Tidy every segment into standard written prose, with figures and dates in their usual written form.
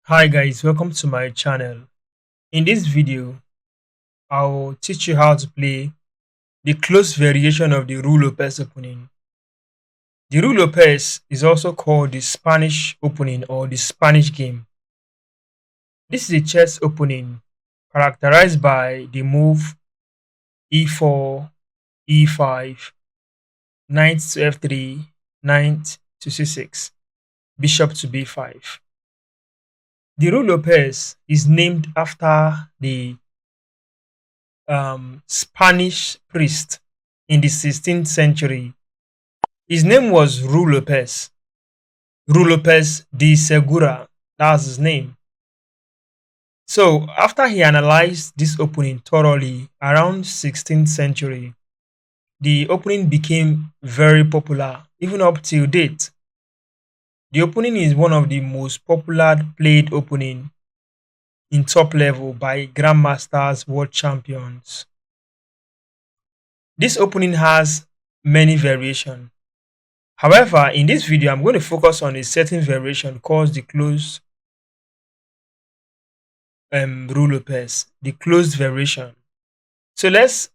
Hi guys, welcome to my channel. In this video, I will teach you how to play the closed variation of the Ruy Lopez opening. The Ruy Lopez is also called the Spanish opening or the Spanish game. This is a chess opening characterized by the move e4, e5, knight to f3, knight to c6, bishop to b5. The Ruy Lopez is named after the Spanish priest in the 16th century. His name was Ruy Lopez. Ruy Lopez de Segura, that's his name. So after he analyzed this opening thoroughly around 16th century, the opening became very popular even up till date. The opening is one of the most popular played opening in top level by grandmasters, world champions. This opening has many variations. However, in this video, I'm going to focus on a certain variation called the closed Ruy Lopez, the closed variation. So let's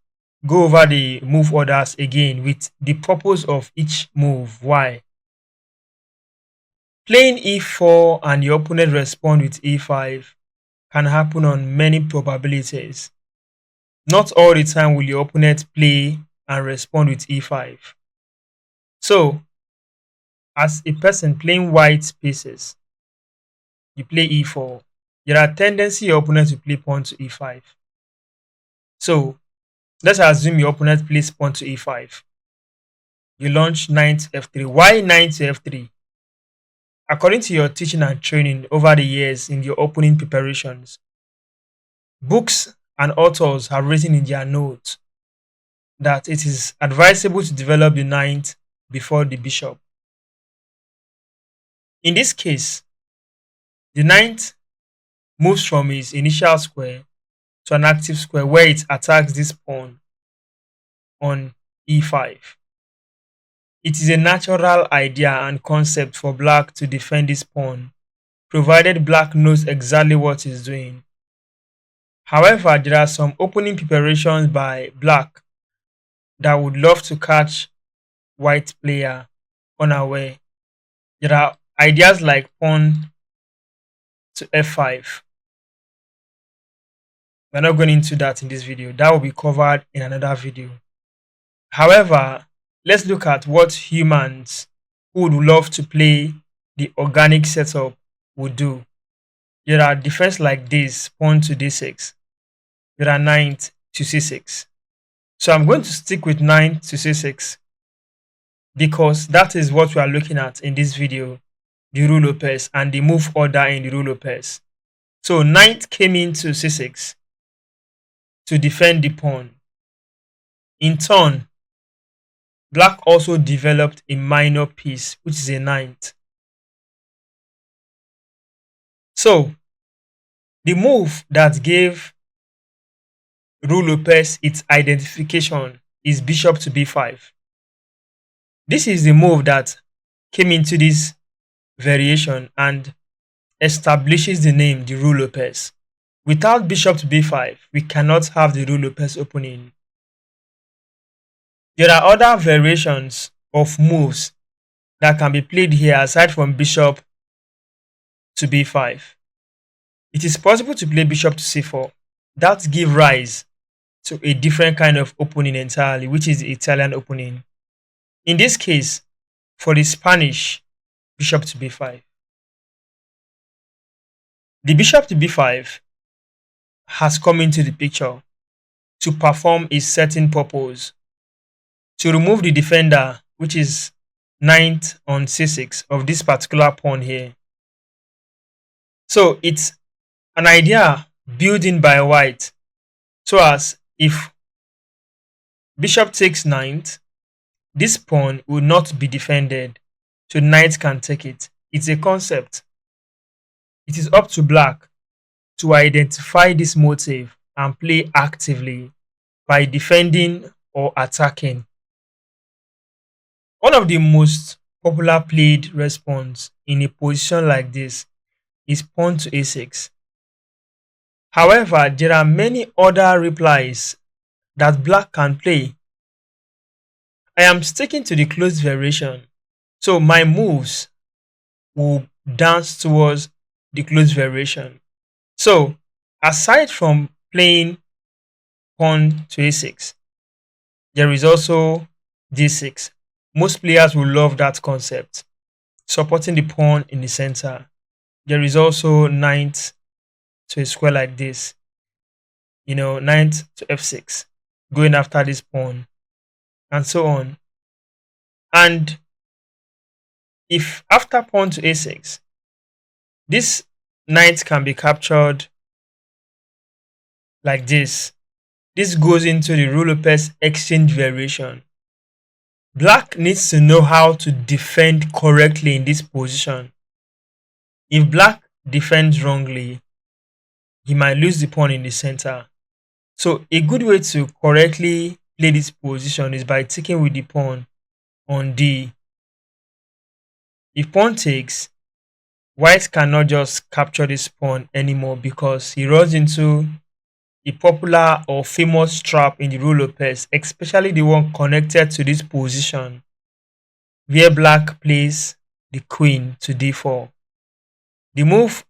go over the move orders again with the purpose of each move. Why? Playing e4 and your opponent respond with e5 can happen on many probabilities. Not all the time will your opponent play and respond with e5. So, as a person playing white pieces, you play e4. There are tendency your opponent to play pawn to e5. So, let's assume your opponent plays pawn to e5. You launch knight f3. Why knight to f3? According to your teaching and training over the years in your opening preparations, books and authors have written in their notes that it is advisable to develop the knight before the bishop. In this case, the knight moves from its initial square to an active square where it attacks this pawn on e5. It is a natural idea and concept for black to defend this pawn, provided black knows exactly what it's doing. However, there are some opening preparations by black that would love to catch white player unaware. There are ideas like pawn to f5. We're not going into that in this video. That will be covered in another video. However, let's look at what humans who would love to play the organic setup would do. There are defense like this, pawn to d6. There are knight to c6. So I'm going to stick with knight to c6 because that is what we are looking at in this video, the Ruy Lopez and the move order in the Ruy Lopez. So knight came into c6 to defend the pawn. In turn, black also developed a minor piece, which is a knight. So, the move that gave Ruy Lopez its identification is bishop to b5. This is the move that came into this variation and establishes the name the Ruy Lopez. Without bishop to b5, we cannot have the Ruy Lopez opening. There are other variations of moves that can be played here aside from bishop to b5. It is possible to play bishop to c4. That gives rise to a different kind of opening entirely, which is the Italian opening. In this case, for the Spanish, bishop to b5. The bishop to b5 has come into the picture to perform a certain purpose. To remove the defender, which is knight on c6 of this particular pawn here. So it's an idea built in by white, so as if bishop takes knight, this pawn will not be defended, so knight can take it. It's a concept. It is up to black to identify this motive and play actively by defending or attacking. One of the most popular played response in a position like this is pawn to a6. However, there are many other replies that black can play. I am sticking to the closed variation, so my moves will dance towards the closed variation. So, aside from playing pawn to a6, there is also d6. Most players will love that concept, supporting the pawn in the center. There is also knight to a square like this, knight to f6, going after this pawn, and so on. And if after pawn to a6, this knight can be captured like this, this goes into the Ruy Lopez exchange variation. Black needs to know how to defend correctly in this position. If black defends wrongly, he might lose the pawn in the center. So a good way to correctly play this position is by taking with the pawn on d. If pawn takes, white cannot just capture this pawn anymore because he runs into a popular or famous trap in the Ruy Lopez, especially the one connected to this position, where black plays the queen to d4. The move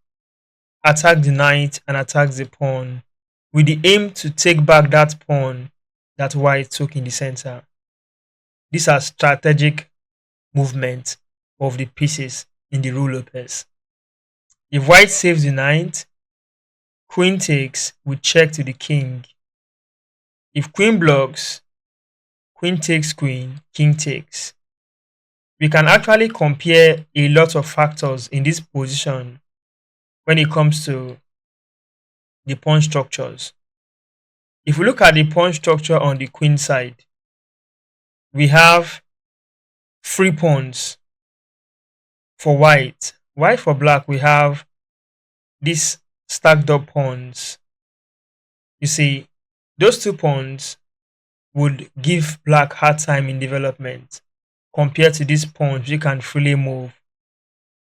attacks the knight and attacks the pawn with the aim to take back that pawn that white took in the center. These are strategic movements of the pieces in the Ruy Lopez. If white saves the knight, queen takes with check to the king. If queen blocks, queen takes queen, king takes. We can actually compare a lot of factors in this position when it comes to the pawn structures. If we look at the pawn structure on the queen side, we have free pawns for white. While for black, we have these stacked up pawns. You see, those two pawns would give black hard time in development compared to these pawns you can freely move,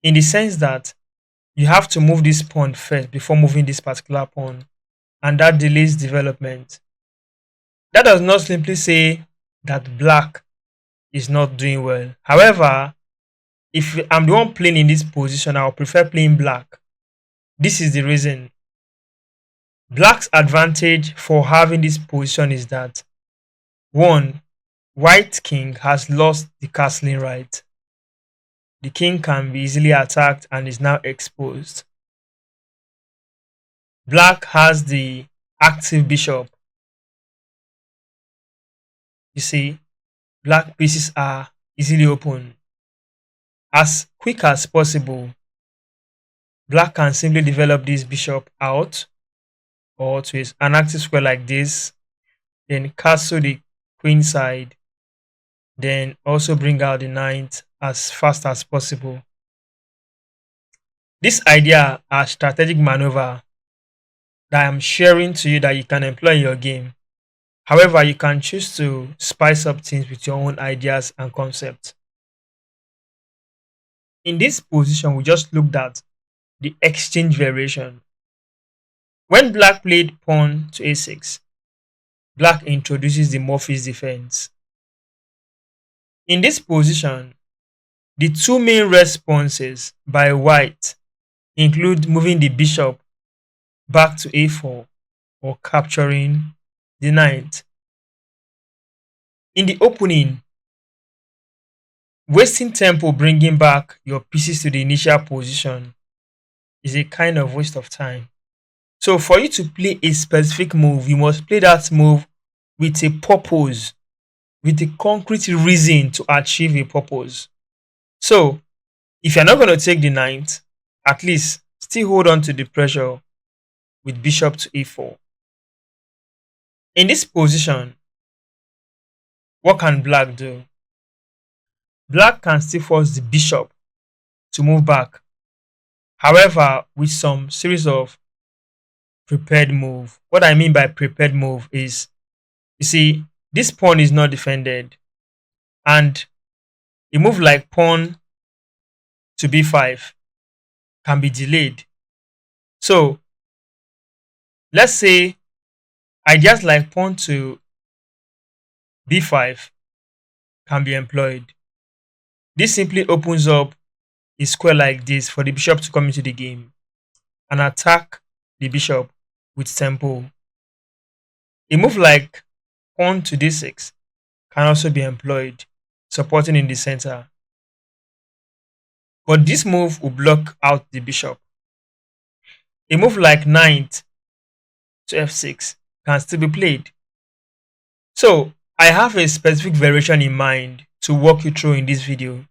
in the sense that you have to move this pawn first before moving this particular pawn, and that delays development. That does not simply say that black is not doing well. However, if I'm the one playing in this position, I would prefer playing black. This is the reason. Black's advantage for having this position is that, one, white king has lost the castling right. The king can be easily attacked and is now exposed. Black has the active bishop. You see, black pieces are easily open. As quick as possible, black can simply develop this bishop out or to an active square like this, then castle the queen side, then also bring out the knight as fast as possible. This idea are strategic maneuver that I'm sharing to you that you can employ in your game. However, you can choose to spice up things with your own ideas and concepts. In this position, we just looked at the exchange variation. When black played pawn to a6, black introduces the Morphy's defense. In this position, the two main responses by white include moving the bishop back to a4 or capturing the knight. In the opening, wasting tempo bringing back your pieces to the initial position is a kind of waste of time. So for you to play a specific move, you must play that move with a purpose, with a concrete reason to achieve a purpose. So if you're not going to take the knight, at least still hold on to the pressure with bishop to a4. In this position, what can black do? Black can still force the bishop to move back. However, with some series of prepared move. What I mean by prepared move is, you see, this pawn is not defended, and a move like pawn to b5 can be delayed So let's say ideas like pawn to b5 can be employed. This simply opens up a square like this for the bishop to come into the game and attack the bishop with tempo. A move like pawn to d6 can also be employed, supporting in the center. But this move will block out the bishop. A move like knight to f6 can still be played. So I have a specific variation in mind to walk you through in this video.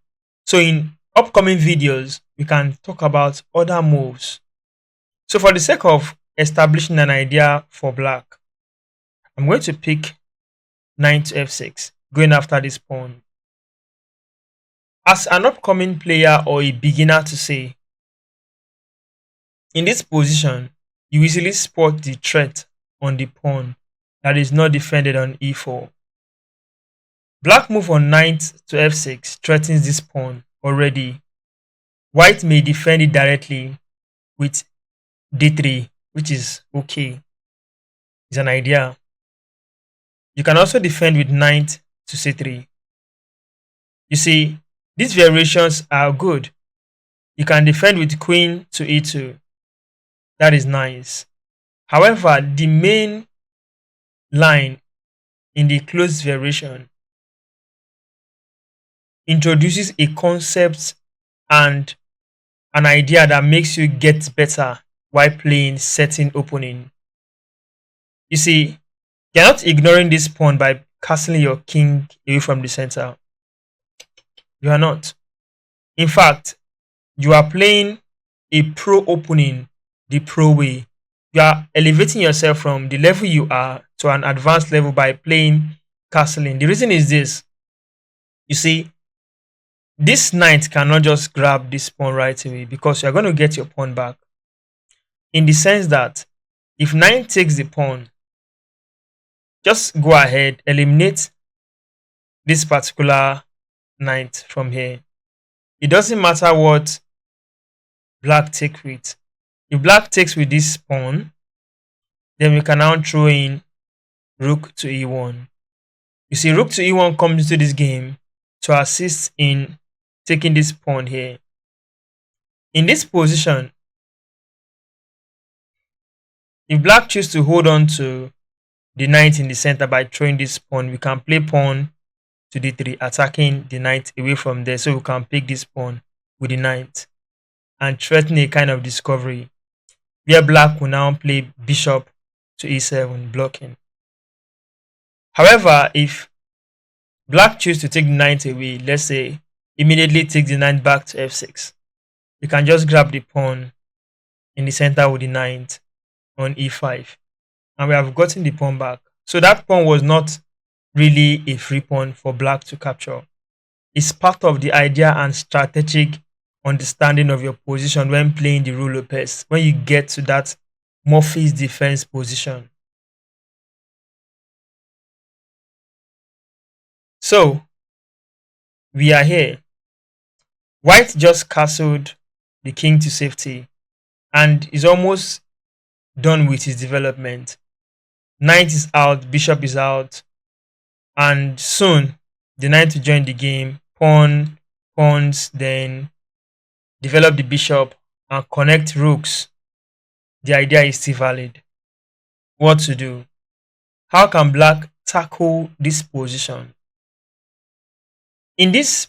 So in upcoming videos, we can talk about other moves. So for the sake of establishing an idea for black, I'm going to pick knight to f6, going after this pawn. As an upcoming player or a beginner to say, in this position, you easily spot the threat on the pawn that is not defended on e4. Black move on knight to f6 threatens this pawn already. White may defend it directly with d3, which is okay. It's an idea. You can also defend with knight to c3. You see, these variations are good. You can defend with queen to e2. That is nice. However, the main line in the closed variation introduces a concept and an idea that makes you get better while playing certain opening. You see, you're not ignoring this pawn by castling your king away from the center. You are not. In fact, you are playing a pro opening the pro way. You are elevating yourself from the level you are to an advanced level by playing castling. The reason is this. You see, this knight cannot just grab this pawn right away because you're going to get your pawn back. In the sense that if knight takes the pawn, just go ahead, eliminate this particular knight from here. It doesn't matter what black takes with. If black takes with this pawn, then we can now throw in rook to e1. You see, rook to e1 comes into this game to assist in taking this pawn here. In this position, if black chooses to hold on to the knight in the center by throwing this pawn, we can play pawn to d3, attacking the knight away from there, so we can pick this pawn with the knight and threaten a kind of discovery where black will now play bishop to e7, blocking. However, if black chooses to take the knight away, let's say immediately take the knight back to f6, you can just grab the pawn in the center with the knight on e5, and we have gotten the pawn back. So that pawn was not really a free pawn for black to capture. It's part of the idea and strategic understanding of your position when playing the Ruy Lopez, when you get to that Morphy's defense position. So we are here. White just castled the king to safety and is almost done with his development. Knight is out, bishop is out, and soon the knight will join the game. Pawns, then develop the bishop and connect rooks. The idea is still valid. What to do? How can black tackle this position? In this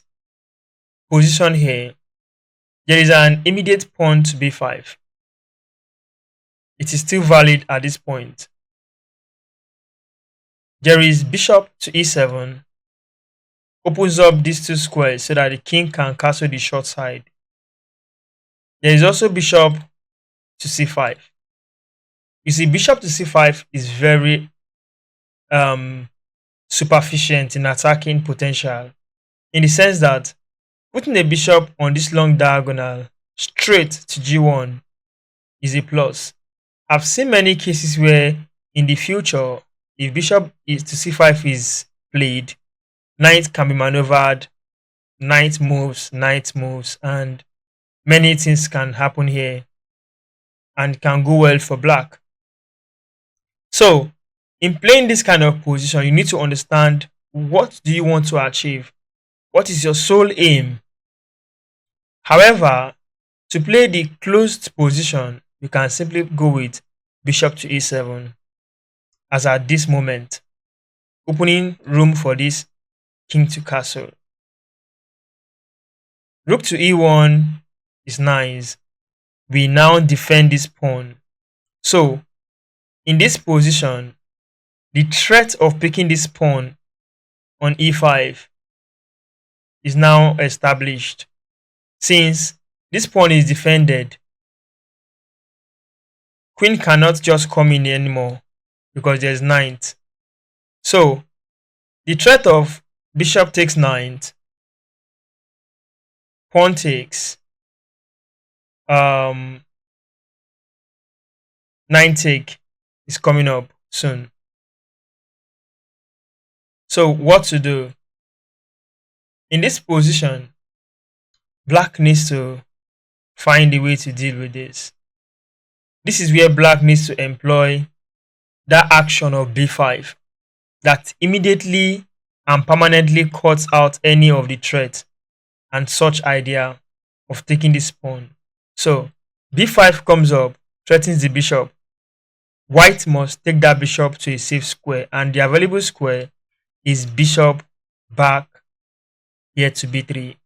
position here, there is an immediate pawn to b5. It is still valid at this point. There is bishop to e7, opens up these two squares so that the king can castle the short side. There is also bishop to c5. You see, bishop to c5 is very superficient in attacking potential, in the sense that putting a bishop on this long diagonal straight to g1 is a plus. I've seen many cases where in the future, if bishop is to c5 is played, knight can be maneuvered, knight moves, and many things can happen here. and can go well for black. So in playing this kind of position, you need to understand, what do you want to achieve? What is your sole aim? However, to play the closed position, you can simply go with bishop to e7 as at this moment, opening room for this king to castle. Rook to e1 is nice. We now defend this pawn. So in this position, the threat of picking this pawn on e5 is now established. Since this pawn is defended, queen cannot just come in anymore because there's knight. So the threat of bishop takes knight, pawn takes, knight take is coming up soon. So what to do? In this position, black needs to find a way to deal with this. This is where black needs to employ that action of b5 that immediately and permanently cuts out any of the threat and such idea of taking this pawn. So b5 comes up, threatens the bishop. White must take that bishop to a safe square, and the available square is bishop back here to b3.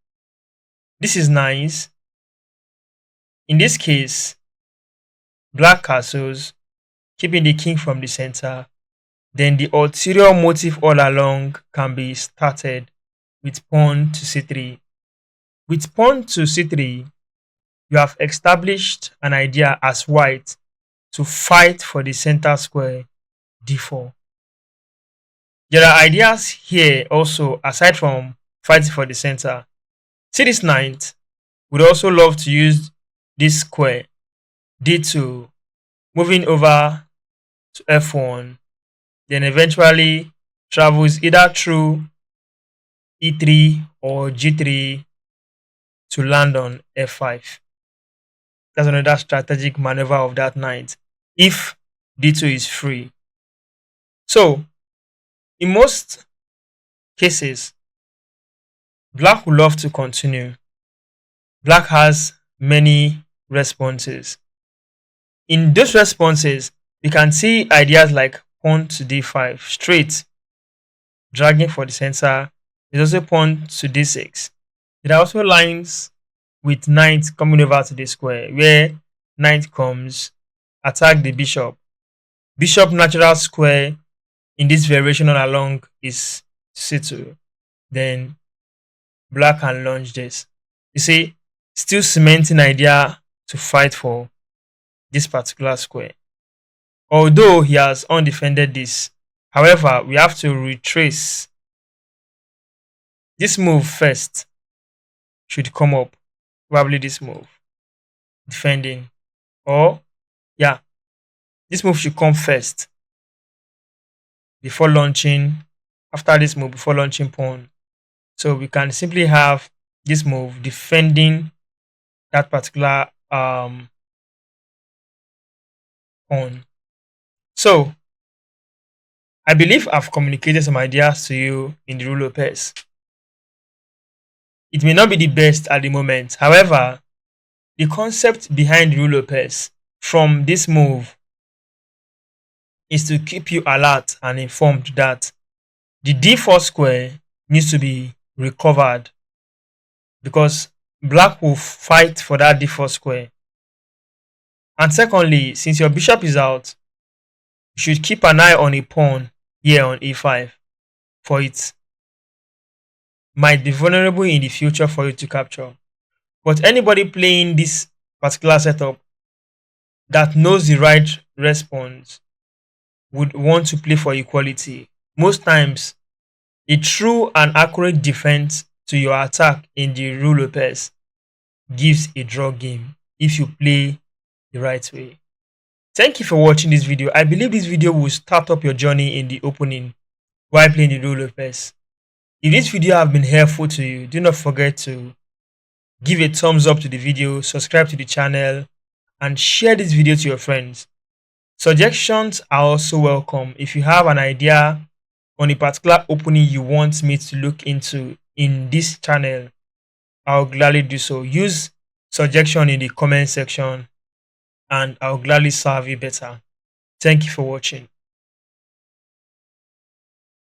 This is nice. In this case, black castles, keeping the king from the center. Then the ulterior motive all along can be started with pawn to c3. With pawn to c3, you have established an idea as white to fight for the center square d4. There are ideas here also aside from fighting for the center. See this knight would also love to use this square d2, moving over to f1, then eventually travels either through e3 or g3 to land on f5. That's another strategic maneuver of that knight if d2 is free. So in most cases, black would love to continue. Black has many responses. In those responses, you can see ideas like pawn to d5 straight, dragging for the center. There's also pawn to d6. There are also lines with knight coming over to the square, where knight comes, attack the bishop. Bishop natural square in this variation all along is c2. Then black can launch this. You see, still cementing idea to fight for this particular square. Although he has undefended this, however, we have to retrace. This move first should come up, probably this move, defending, or yeah, this move should come first before launching, after this move, before launching pawn. So we can simply have this move defending that particular pawn. So I believe I've communicated some ideas to you in the Ruy Lopez. It may not be the best at the moment. However, the concept behind the Ruy Lopez from this move is to keep you alert and informed that the d4 square needs to be recovered, because black will fight for that d4 square. And secondly, since your bishop is out, you should keep an eye on a pawn here on e5, for it might be vulnerable in the future for you to capture. But anybody playing this particular setup that knows the right response would want to play for equality. Most times, a true and accurate defense to your attack in the Ruy Lopez gives a draw game if you play the right way. Thank you for watching this video. I believe this video will start up your journey in the opening while playing the Ruy Lopez. If this video has been helpful to you, do not forget to give a thumbs up to the video, subscribe to the channel, and share this video to your friends. Suggestions are also welcome. If you have an idea on a particular opening you want me to look into in this channel, I'll gladly do so. Use suggestion in the comment section and I'll gladly serve you better. Thank you for watching.